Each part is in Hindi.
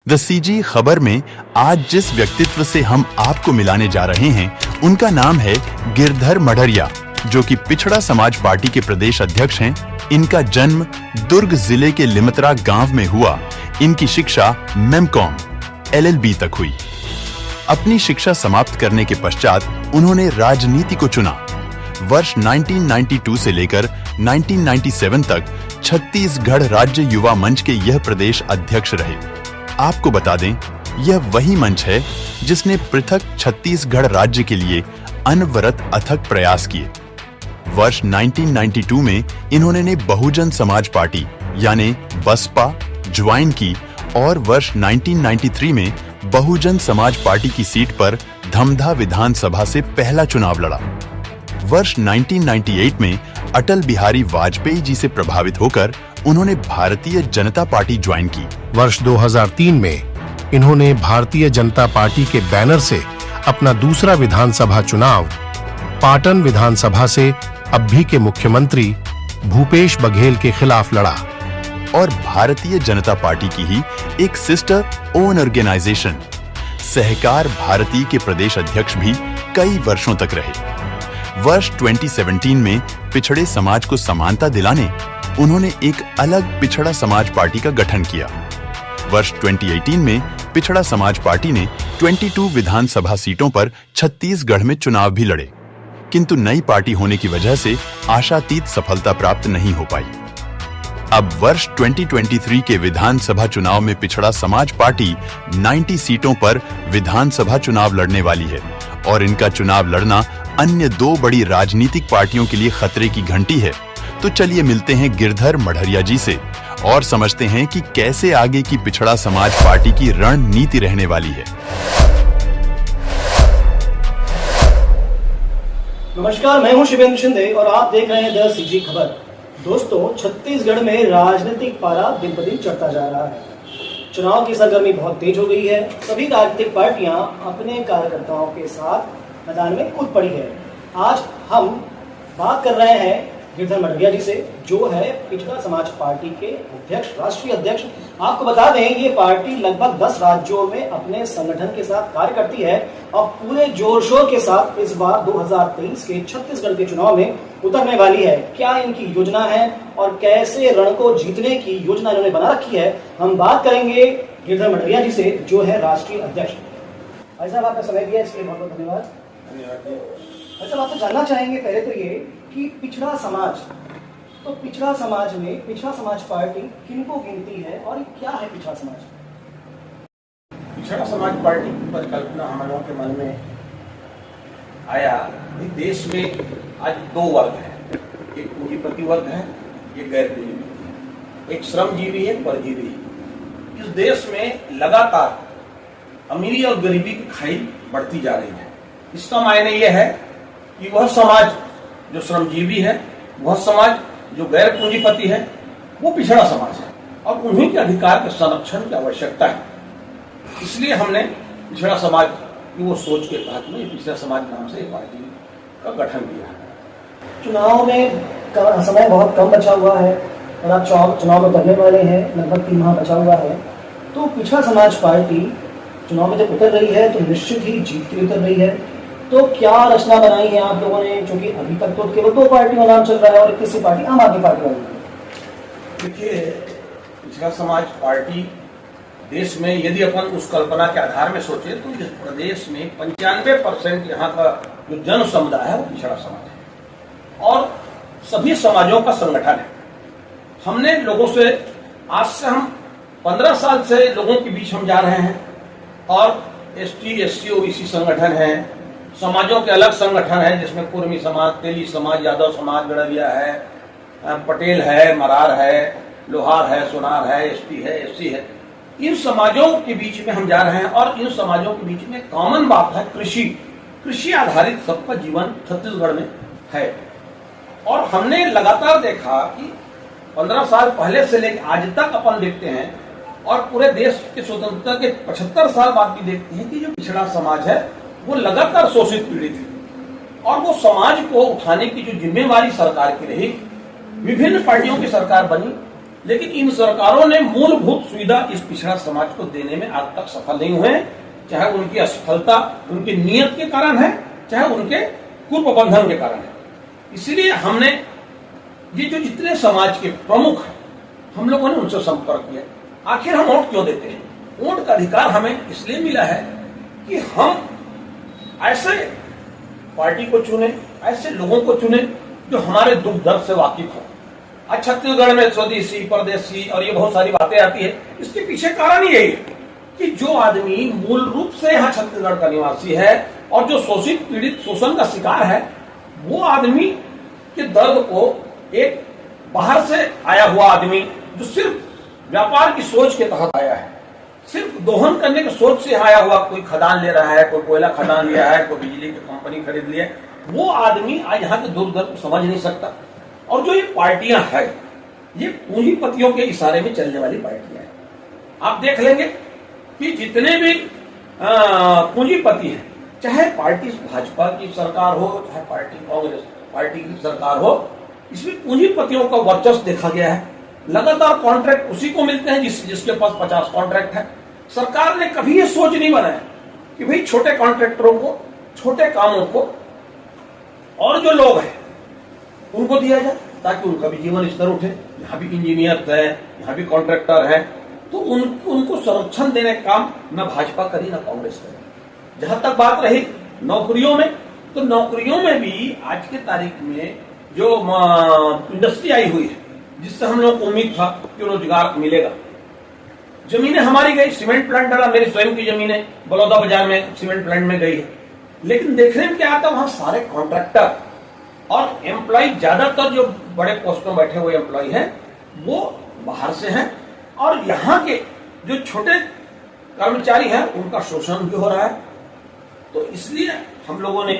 द सीजी खबर में आज जिस व्यक्तित्व से हम आपको मिलाने जा रहे हैं उनका नाम है गिरधर मढ़रिया, जो कि पिछड़ा समाज पार्टी के प्रदेश अध्यक्ष हैं। इनका जन्म दुर्ग जिले के लिमतरा गांव में हुआ। इनकी शिक्षा मेमकॉम LLB तक हुई। अपनी शिक्षा समाप्त करने के पश्चात उन्होंने राजनीति को चुना। वर्ष 1992 से लेकर 1997 तक छत्तीसगढ़ राज्य युवा मंच के यह प्रदेश अध्यक्ष रहे। आपको बता दें, यह वही मंच है जिसने पृथक छत्तीसगढ़ राज्य के लिए अनवरत अथक प्रयास किए। वर्ष 1992 में इन्होंने बहुजन समाज पार्टी यानी बसपा ज्वाइन की और वर्ष 1993 में बहुजन समाज पार्टी की सीट पर धमधा विधानसभा से पहला चुनाव लड़ा। वर्ष 1998 में अटल बिहारी वाजपेयी जी से प्रभावित होकर उन्होंने भारतीय जनता पार्टी ज्वाइन की। वर्ष 2003 में इन्होंने भारतीय जनता पार्टी के बैनर से अपना दूसरा विधानसभा चुनाव पाटन विधानसभा से अब भी के मुख्यमंत्री भूपेश बघेल के खिलाफ लड़ा और भारतीय जनता पार्टी की ही एक सिस्टर ओन ऑर्गेनाइजेशन सहकार भारती के प्रदेश अध्यक्ष भी कई वर्षों तक रहे। वर्ष 2017 में पिछड़े समाज को समानता दिलाने उन्होंने एक अलग पिछड़ा समाज पार्टी का गठन किया। वर्ष 2018 में पिछड़ा समाज पार्टी ने 22 विधानसभा सीटों पर छत्तीसगढ़ में चुनाव भी लड़े, किंतु नई पार्टी होने की वजह से आशातीत सफलता प्राप्त नहीं हो पाई। अब वर्ष 2023 के विधानसभा चुनाव में पिछड़ा समाज पार्टी 90 सीटों पर विधानसभा चुनाव लड़ने वाली है और इनका चुनाव लड़ना अन्य दो बड़ी राजनीतिक पार्टियों के लिए खतरे की घंटी है। तो चलिए मिलते हैं गिरधर मढ़रिया जी से और समझते हैं कि कैसे आगे की पिछड़ा समाज पार्टी की रणनीति रहने वाली है। नमस्कार, मैं हूं शिवेंद्र शिंदे और आप देख रहे हैं द सीजी खबर। दोस्तों, छत्तीसगढ़ में राजनीतिक पारा दिन ब दिन चढ़ता जा रहा है। चुनाव की सरगर्मी बहुत तेज हो गई है। सभी राजनीतिक पार्टियां अपने कार्यकर्ताओं के साथ मैदान में कूद पड़ी है। आज हम बात कर रहे हैं गिरधर मढ़रिया जी से, जो है पिछड़ा समाज पार्टी के अध्यक्ष, राष्ट्रीय अध्यक्ष। आपको बता दें, ये पार्टी लगभग 10 राज्यों में अपने संगठन के साथ कार्य करती है और पूरे जोर शोर के साथ इस बार 2023 के छत्तीसगढ़ के चुनाव में उतरने वाली है। क्या इनकी योजना है और कैसे रण को जीतने की योजना इन्होंने बना रखी है, हम बात करेंगे गिरधर मढ़रिया जी से, जो है राष्ट्रीय अध्यक्ष। भाई साहब, आपका समय दिया इसके लिए बहुत बहुत धन्यवाद। भाई साहब, आपसे जानना चाहेंगे पहले तो ये कि पिछड़ा समाज, तो पिछड़ा समाज में पिछड़ा समाज पार्टी किनको गिनती है और क्या है पिछड़ा समाज? पिछड़ा समाज पार्टी की परिकल्पना हम लोगों के मन में आया। देश में आज दो वर्ग हैं, एक पूंजीपति वर्ग है, एक गैर पूंजीपति, एक श्रमजीवी है, परजीवी। इस देश में लगातार अमीरी और गरीबी की खाई बढ़ती जा रही है। इसका मायने यह है कि वह समाज जो श्रमजीवी है, वह समाज जो गैर पूंजीपति है, वो पिछड़ा समाज है और उन्हीं के अधिकार के संरक्षण की आवश्यकता है। इसलिए हमने पिछड़ा समाज की वो सोच के तहत में पिछड़ा समाज नाम से पार्टी का गठन किया है। चुनाव में समय बहुत कम बचा हुआ है और आप चुनाव में उतरने वाले हैं, लगभग 3 माह बचा हुआ है। तो पिछड़ा समाज पार्टी चुनाव में जब उतर रही है तो निश्चित ही जीत के लिए उतर रही है। तो क्या रचना बनाई है आप लोगों ने, क्योंकि अभी तक तो केवल 2 पार्टियों का नाम चल रहा है और एक तीसरी पार्टी आम आदमी पार्टी वाली है। देखिए, पिछड़ा समाज पार्टी देश में यदि अपन उस कल्पना के आधार में सोचे तो इस प्रदेश में 95% यहाँ का जो जन समुदाय है वो पिछड़ा समाज है और सभी समाजों का संगठन है। हमने लोगों से, आज से हम 15 साल से लोगों के बीच हम जा रहे हैं और ST, SC, OBC संगठन है, समाजों के अलग संगठन है जिसमें कुर्मी समाज, तेली समाज, यादव समाज, गड़रिया है, पटेल है, मरार है, लोहार है, सोनार है, ST है, SC है। इन समाजों के बीच में हम जा रहे हैं और इन समाजों के बीच में कॉमन बात है कृषि आधारित सबका जीवन छत्तीसगढ़ में है। और हमने लगातार देखा कि 15 साल पहले से लेकर आज तक अपन देखते हैं और पूरे देश के स्वतंत्रता के 75 साल बाद भी देखते हैं कि जो पिछड़ा समाज है वो लगातार शोषित पीड़ित है और वो समाज को उठाने की जो जिम्मेवारी सरकार की रही, विभिन्न पार्टियों की सरकार बनी, लेकिन इन सरकारों ने मूलभूत सुविधा इस पिछड़ा समाज को देने में आज तक सफल नहीं हुए, चाहे उनकी असफलता उनकी नीयत के कारण है, चाहे उनके कुप्रबंधन के कारण है। इसलिए हमने ये जो जितने समाज के प्रमुख हैं, हम लोगों ने उनसे संपर्क किया। आखिर हम वोट क्यों देते हैं? वोट का अधिकार हमें इसलिए मिला है कि हम ऐसे पार्टी को चुने, ऐसे लोगों को चुने जो हमारे दुख दर्द से वाकिफ हो। आज छत्तीसगढ़ में स्वदेशी, परदेशी और ये बहुत सारी बातें आती है। इसके पीछे कारण यही है कि जो आदमी मूल रूप से यहाँ छत्तीसगढ़ का निवासी है और जो शोषित पीड़ित शोषण का शिकार है, वो आदमी के दर्द को एक बाहर से आया हुआ आदमी जो सिर्फ व्यापार की सोच के तहत आया है, सिर्फ दोहन करने की सोच से आया हुआ, कोई खदान ले रहा है, कोई कोयला खदान लिया है, कोई बिजली की कंपनी खरीद ली है, वो आदमी आज यहाँ के दुर्द दर्द को समझ नहीं सकता। और जो ये पार्टियां हैं, ये पूंजीपतियों के इशारे में चलने वाली पार्टियां हैं। आप देख लेंगे कि जितने भी पूंजीपति हैं, चाहे पार्टी भाजपा की सरकार हो, चाहे पार्टी कांग्रेस पार्टी की सरकार हो, इसमें पूंजीपतियों का वर्चस्व देखा गया है। लगातार कॉन्ट्रैक्ट उसी को मिलते हैं जिसके पास 50 कॉन्ट्रैक्ट है। सरकार ने कभी ये सोच नहीं बनाया कि भाई छोटे कॉन्ट्रैक्टरों को, छोटे कामों को और जो लोग हैं उनको दिया जाए ताकि उनका भी जीवन स्तर उठे। यहाँ भी इंजीनियर है, यहाँ भी कॉन्ट्रैक्टर है, तो उनको संरक्षण देने का काम न भाजपा करी न कांग्रेस करी। जहां तक बात रही नौकरियों में, तो नौकरियों में भी आज के तारीख में जो इंडस्ट्री आई हुई है, जिससे हम लोग को उम्मीद था कि रोजगार मिलेगा। जमीनें हमारी गई, सीमेंट प्लांट डाला, मेरी स्वयं की जमीनें बलौदा बाजार में सीमेंट प्लांट में गई है। लेकिन देखने में क्या आता, वहां सारे कॉन्ट्रैक्टर और एम्प्लॉय, ज्यादातर जो बड़े पोस्टों में बैठे हुए एम्प्लॉय हैं वो बाहर से हैं, और यहाँ के जो छोटे कर्मचारी हैं उनका शोषण भी हो रहा है। तो इसलिए हम लोगों ने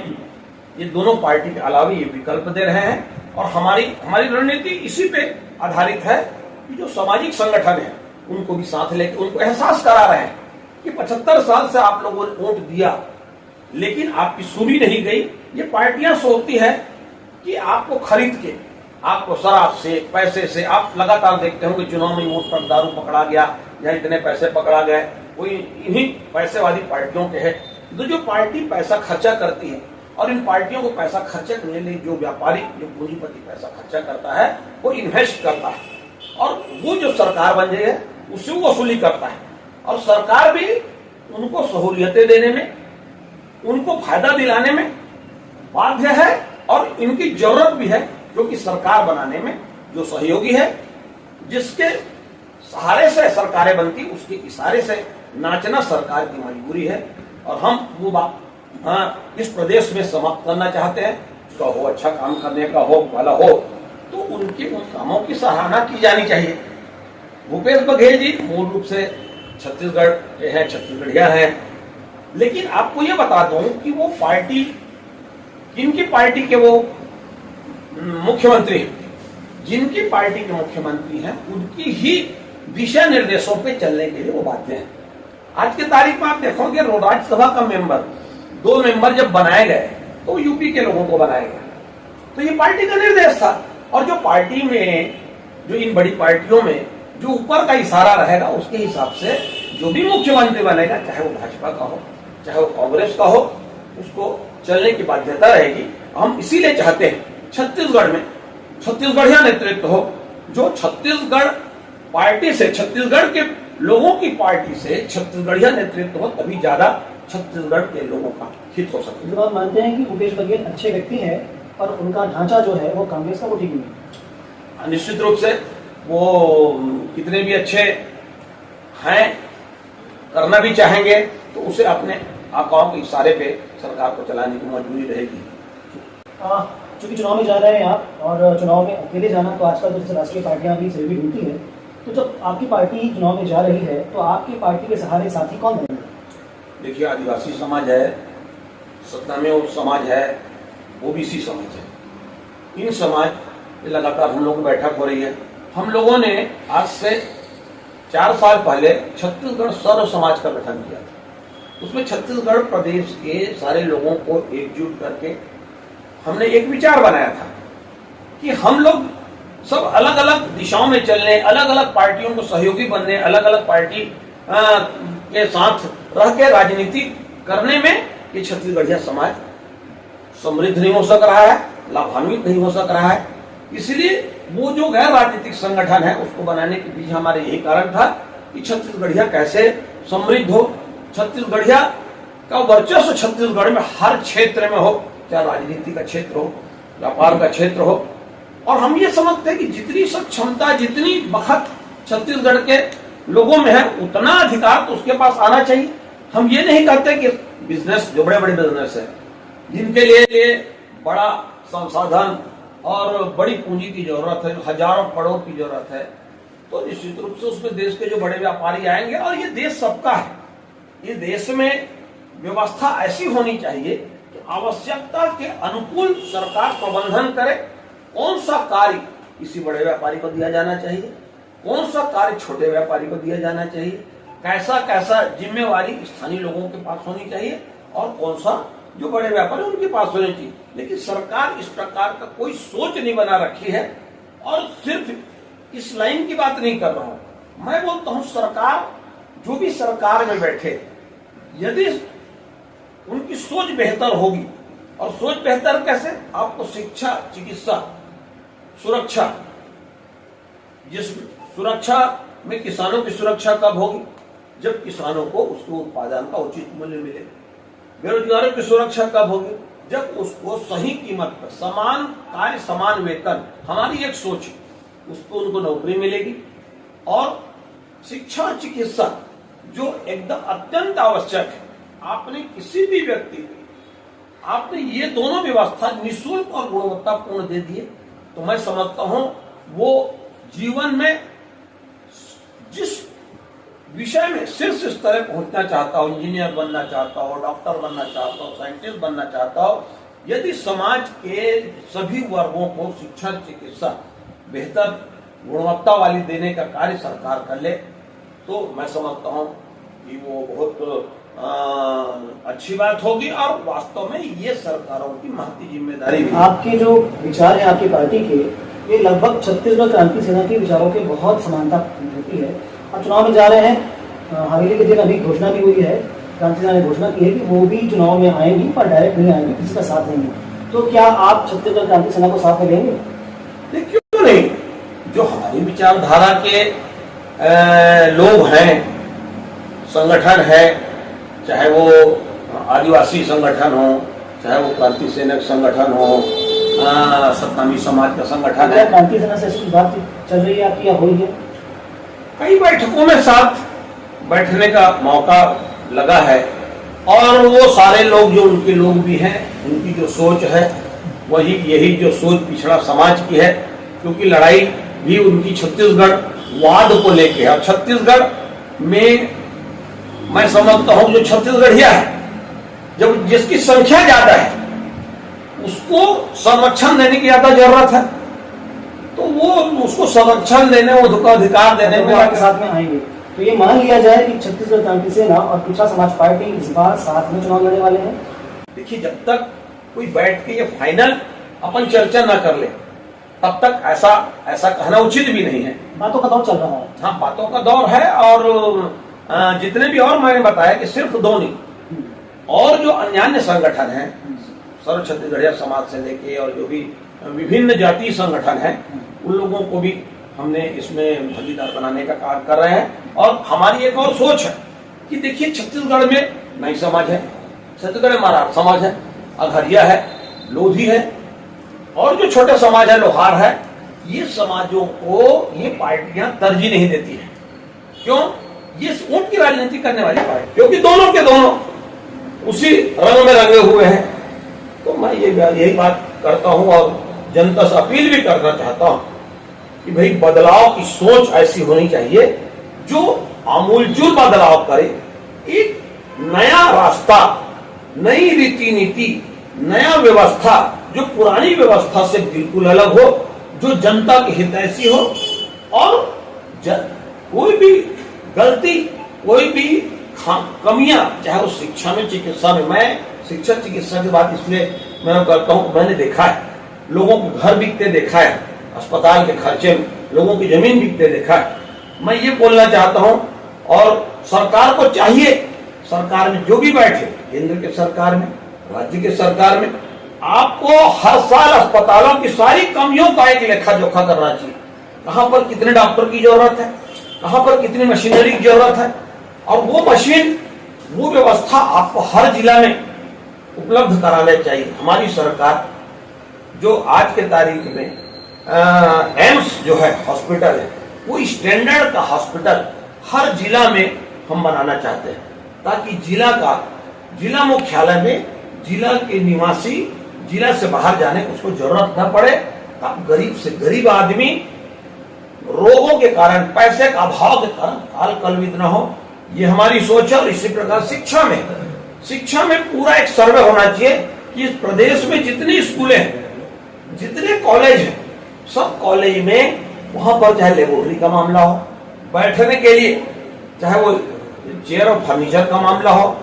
ये दोनों पार्टी के अलावा ये विकल्प दे रहे हैं, और हमारी रणनीति इसी पे आधारित है कि जो सामाजिक संगठन है उनको भी साथ लेकर उनको एहसास करा रहे हैं कि 75 साल से आप लोगों ने वोट दिया लेकिन आपकी सुनी नहीं गई। ये पार्टियां सोचती है कि आपको खरीद के, आपको शराब से, पैसे से, आप लगातार देखते हो कि चुनाव में वोट पर दारू पकड़ा गया या इतने पैसे पकड़ा गए, कोई इन्हीं पैसे वाली पार्टियों के है। तो जो पार्टी पैसा खर्चा करती है, और इन पार्टियों को पैसा खर्चा करने के लिए जो व्यापारी, जो पूंजीपति पैसा खर्चा करता है, वो इन्वेस्ट करता है, और वो जो सरकार बन जाए उससे वो वसूली करता है, और सरकार भी उनको सहूलियतें देने में, उनको फायदा दिलाने में बाध्य है, और इनकी जरूरत भी है, क्योंकि सरकार बनाने में जो सहयोगी है, जिसके सहारे से सरकारें बनती, उसके इशारे से नाचना सरकार की मजबूरी है। और हम वो बात इस प्रदेश में समाप्त करना चाहते हैं। उसका हो, अच्छा काम करने का हो, भला हो, तो उनके उन कामों की सराहना की जानी चाहिए। भूपेश बघेल जी मूल रूप से छत्तीसगढ़ के हैं, छत्तीसगढ़िया हैं, लेकिन आपको ये बता दूं कि वो पार्टी, किनकी पार्टी के वो मुख्यमंत्री हैं, जिनकी पार्टी के मुख्यमंत्री हैं, उनकी ही दिशा निर्देशों पे चलने के लिए वो बाध्य हैं। आज की तारीख में आप देखोगे राज्यसभा का मेंबर, 2 मेंबर जब बनाए गए तो यूपी के लोगों को बनाया गया, तो ये पार्टी का निर्देश था। और जो पार्टी में, जो इन बड़ी पार्टियों में जो ऊपर का इशारा रहेगा, उसके हिसाब से जो भी मुख्यमंत्री बनेगा, चाहे वो भाजपा का हो, चाहे वो कांग्रेस का हो, उसको चलने की बाध्यता रहेगी। हम इसीलिए चाहते हैं छत्तीसगढ़ में छत्तीसगढ़िया नेतृत्व हो, जो छत्तीसगढ़ पार्टी से, छत्तीसगढ़ के लोगों की पार्टी से छत्तीसगढ़िया नेतृत्व हो, तभी ज्यादा छत्तीसगढ़ के लोगों का हित हो सकता है। जो आप मानते हैं कि भूपेश बघेल अच्छे व्यक्ति हैं और उनका ढांचा जो है वो कांग्रेस का वो ठीक नहीं है? निश्चित रूप से वो कितने भी अच्छे हैं, करना भी चाहेंगे, तो उसे अपने आकाओं के इशारे पे सरकार को चलाने की मजबूरी रहेगी। चूंकि चुनाव में जा रहे हैं आप, और चुनाव में अकेले जाना तो आजकल जैसे राष्ट्रीय पार्टियां भी सभी ढूंढती है, तो जब आपकी पार्टी चुनाव में जा रही है तो आपकी पार्टी के सहारे साथी कौन बनेंगे? देखिए, आदिवासी समाज है, सत्तामेव समाज है, ओबीसी समाज है। इन समाज लगातार हम लोगों की बैठक हो रही है। हम लोगों ने आज से 4 साल पहले छत्तीसगढ़ सर्व समाज का गठन किया था। उसमें छत्तीसगढ़ प्रदेश के सारे लोगों को एकजुट करके हमने एक विचार बनाया था कि हम लोग सब अलग अलग दिशाओं में चलने, अलग अलग पार्टियों को सहयोगी बनने, अलग अलग पार्टी के साथ रह के राजनीति करने में ये छत्तीसगढ़िया समाज समृद्ध नहीं हो सक रहा है, लाभान्वित नहीं हो सक रहा है। इसलिए वो जो गैर राजनीतिक संगठन है उसको बनाने के पीछे हमारे यही कारण था कि छत्तीसगढ़िया कैसे समृद्ध हो, छत्तीसगढ़िया का वर्चस्व छत्तीसगढ़ में हर क्षेत्र में हो, चाहे राजनीति का क्षेत्र हो, व्यापार का क्षेत्र हो। और हम ये समझते हैं कि जितनी सक्षमता, जितनी बखत छत्तीसगढ़ के लोगों में है, उतना अधिकार तो उसके पास आना चाहिए। हम ये नहीं कहते कि बिजनेस, जो बड़े बड़े बिजनेस है जिनके लिए बड़ा संसाधन और बड़ी पूंजी की जरूरत है, हजारों करोड़ की जरूरत है, तो निश्चित रूप से उसमें देश के जो बड़े व्यापारी आएंगे। और ये देश सबका है, ये देश में व्यवस्था ऐसी होनी चाहिए कि आवश्यकता के अनुकूल सरकार प्रबंधन करे। कौन सा कार्य किसी बड़े व्यापारी को दिया जाना चाहिए, कौन सा कार्य छोटे व्यापारी को दिया जाना चाहिए, कैसा कैसा जिम्मेवारी स्थानीय लोगों के पास होनी चाहिए और कौन सा जो बड़े व्यापारी उनके पास होनी चाहिए। लेकिन सरकार इस प्रकार का कोई सोच नहीं बना रखी है। और सिर्फ इस लाइन की बात नहीं कर रहा हूं, मैं बोलता हूं सरकार, जो भी सरकार में बैठे, यदि उनकी सोच बेहतर होगी, और सोच बेहतर कैसे, आपको शिक्षा, चिकित्सा, सुरक्षा, जिस सुरक्षा में किसानों की सुरक्षा कब होगी, जब किसानों को उसके उत्पादन का उचित मूल्य मिले। बेरोजगारों की सुरक्षा कब होगी, जब उसको सही कीमत पर समान कार्य समान वेतन, हमारी एक सोच है, उसको उनको नौकरी मिलेगी। और शिक्षा, चिकित्सा जो एकदम अत्यंत आवश्यक है, आपने किसी भी व्यक्ति को आपने ये दोनों व्यवस्था निःशुल्क और गुणवत्तापूर्ण दे दिए, तो मैं समझता हूं वो जीवन में जिस विषय में शीर्ष स्तर पहुंचना चाहता हो, इंजीनियर बनना चाहता हो, डॉक्टर बनना चाहता हो, साइंटिस्ट बनना चाहता हो, यदि समाज के सभी वर्गों को शिक्षा, चिकित्सा बेहतर गुणवत्ता वाली देने का कार्य सरकार कर ले, तो मैं समझता हूं कि वो बहुत अच्छी बात होगी। और वास्तव में ये सरकारों की महती जिम्मेदारी भी। आपके जो विचार है आपकी पार्टी के, ये लगभग छत्तीसगढ़ क्रांति सेना के विचारों के बहुत समानता होती है। अब चुनाव में जा रहे हैं, हवेली के दिन अभी घोषणा भी हुई है, क्रांति सेना ने घोषणा की है कि वो भी चुनाव में आएंगी, पर डायरेक्ट नहीं आएंगी, किसी का साथ देंगे। तो क्या आप छत्तीसगढ़ क्रांति सेना को साथ में लेंगे? क्यों नहीं, जो हमारी विचारधारा के लोग हैं, संगठन है, चाहे वो आदिवासी संगठन हो, चाहे वो क्रांति सेना संगठन हो, सतनामी समाज का संगठन है, क्रांति सेना से ऐसी बातचीत चल रही है आपकी या हुई है? कई बैठकों में साथ बैठने का मौका लगा है। और वो सारे लोग जो उनके लोग भी हैं, उनकी जो सोच है वही यही जो सोच पिछड़ा समाज की है, क्योंकि लड़ाई भी उनकी छत्तीसगढ़ वाद को लेके है। और छत्तीसगढ़ में मैं समझता हूं जो छत्तीसगढ़िया है, जब जिसकी संख्या ज्यादा है उसको संरक्षण देने की ज्यादा जरूरत है, तो वो उसको संरक्षण देने, उसको अधिकार देने में के साथ में आएंगे। तो ये मान लिया जाए कि छत्तीसगढ़ क्रांति सेना और पिछड़ा समाज पार्टी इस बार साथ में चुनाव लड़ने वाले हैं। देखिए, जब तक कोई बैठ के ये फाइनल अपन चर्चा ना कर ले, तब तक ऐसा कहना उचित भी नहीं है। बातों का दौर चल रहा है। हाँ, बातों का दौर है। और जितने भी और मैंने बताया कि सिर्फ दो नहीं, और जो अन्य संगठन हैं, सर्व छत्तीसगढ़िया समाज से लेके और जो भी विभिन्न जातीय संगठन हैं, उन लोगों को भी हमने इसमें भागीदार बनाने का कार्य कर रहे हैं। और हमारी एक और सोच है कि देखिए, छत्तीसगढ़ में नई समाज है, छत्तीसगढ़ में मराठ समाज है, अघरिया है, लोधी है, और जो छोटे समाज है, लोहार है, ये समाजों को ये पार्टियां तरजीह नहीं देती है। क्यों? ये वोट की राजनीति करने वाली पार्टी, क्योंकि दोनों के दोनों उसी रंग में रंगे हुए हैं। तो मैं यही बात करता हूं और जनता से अपील भी करना चाहता हूं कि भाई, बदलाव की सोच ऐसी होनी चाहिए जो आमूलचूल बदलाव करे, एक नया रास्ता, नई रीति नीति, नया व्यवस्था जो पुरानी व्यवस्था से बिल्कुल अलग हो, जो जनता की हितैषी हो, और कोई भी गलती, कोई भी कमियां, चाहे वो शिक्षा में, चिकित्सा में, मैं शिक्षा चिकित्सा की बात इसलिए मैं करता हूं, मैंने देखा है, लोगों के घर बिकते देखा है, अस्पताल के खर्चे में लोगों की जमीन बिकते देखा है। मैं ये बोलना चाहता हूं, और सरकार को चाहिए, सरकार में जो भी बैठे, केंद्र के सरकार में, राज्य के सरकार में, आपको हर साल अस्पतालों की सारी कमियों का एक लेखा जोखा करना चाहिए। कहां पर कितने डॉक्टर की जरूरत है, कहां पर कितनी मशीनरी की जरूरत है, और वो मशीन, वो व्यवस्था आपको हर जिला में उपलब्ध कराना चाहिए। हमारी सरकार जो आज के तारीख में एम्स जो है हॉस्पिटल है, वो स्टैंडर्ड का हॉस्पिटल हर जिला में हम बनाना चाहते हैं, ताकि जिला मुख्यालय में जिला के निवासी जिला से बाहर जाने की उसको जरूरत न पड़े, ताकि गरीब से गरीब आदमी रोगों के कारण, पैसे का अभाव के कारण काल कलवित न हो। ये हमारी सोच है। और इसी प्रकार शिक्षा में पूरा एक सर्वे होना चाहिए कि इस प्रदेश में जितनी स्कूलें हैं, जितने कॉलेज हैं, सब कॉलेज में वहां पर चाहे लेबोरेटरी का मामला हो, बैठने के लिए चाहे वो चेयर और फर्नीचर का मामला हो,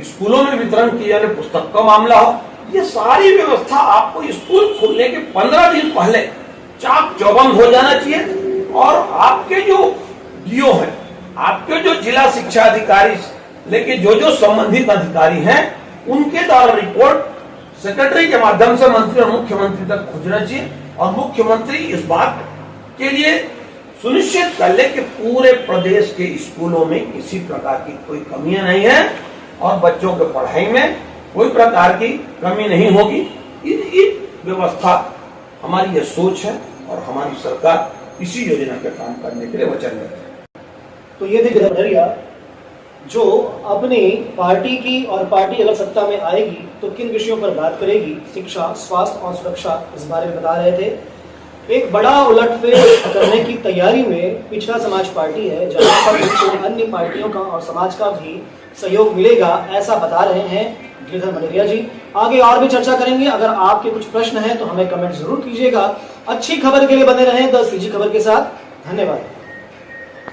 स्कूलों में वितरण किए जाने पुस्तक का मामला हो, ये सारी व्यवस्था आपको स्कूल खुलने के 15 दिन पहले चाक चौबंद हो जाना चाहिए। और आपके जो डीओ हैं, आपके जो जिला शिक्षा अधिकारी, लेकिन जो संबंधित अधिकारी हैं, उनके द्वारा रिपोर्ट सेक्रेटरी के माध्यम से मंत्री और मुख्यमंत्री तक पहुंचना चाहिए। और मुख्यमंत्री इस बात के लिए सुनिश्चित कर ले कि पूरे प्रदेश के स्कूलों में किसी प्रकार की कोई कमियां नहीं है और बच्चों के पढ़ाई में कोई प्रकार की कमी नहीं होगी। इन व्यवस्था हमारी यह सोच है और हमारी सरकार इसी योजना पे काम करने के लिए वचनबद्ध है। तो ये थे गिरधर मडरिया, जो अपनी पार्टी की, और पार्टी अगर सत्ता में आएगी तो किन विषयों पर बात करेगी, शिक्षा, स्वास्थ्य और सुरक्षा, इस बारे में बता रहे थे। एक बड़ा उलटफेर करने की तैयारी में पिछड़ा समाज पार्टी है, जहां पर उनको अन्य पार्टियों का और समाज का भी सहयोग मिलेगा, ऐसा बता रहे हैं गिरधर मडरिया जी। आगे और भी चर्चा करेंगे। अगर आपके कुछ प्रश्न हैं तो हमें कमेंट जरूर कीजिएगा। अच्छी खबर के लिए बने रहें द सीजी खबर के साथ। धन्यवाद।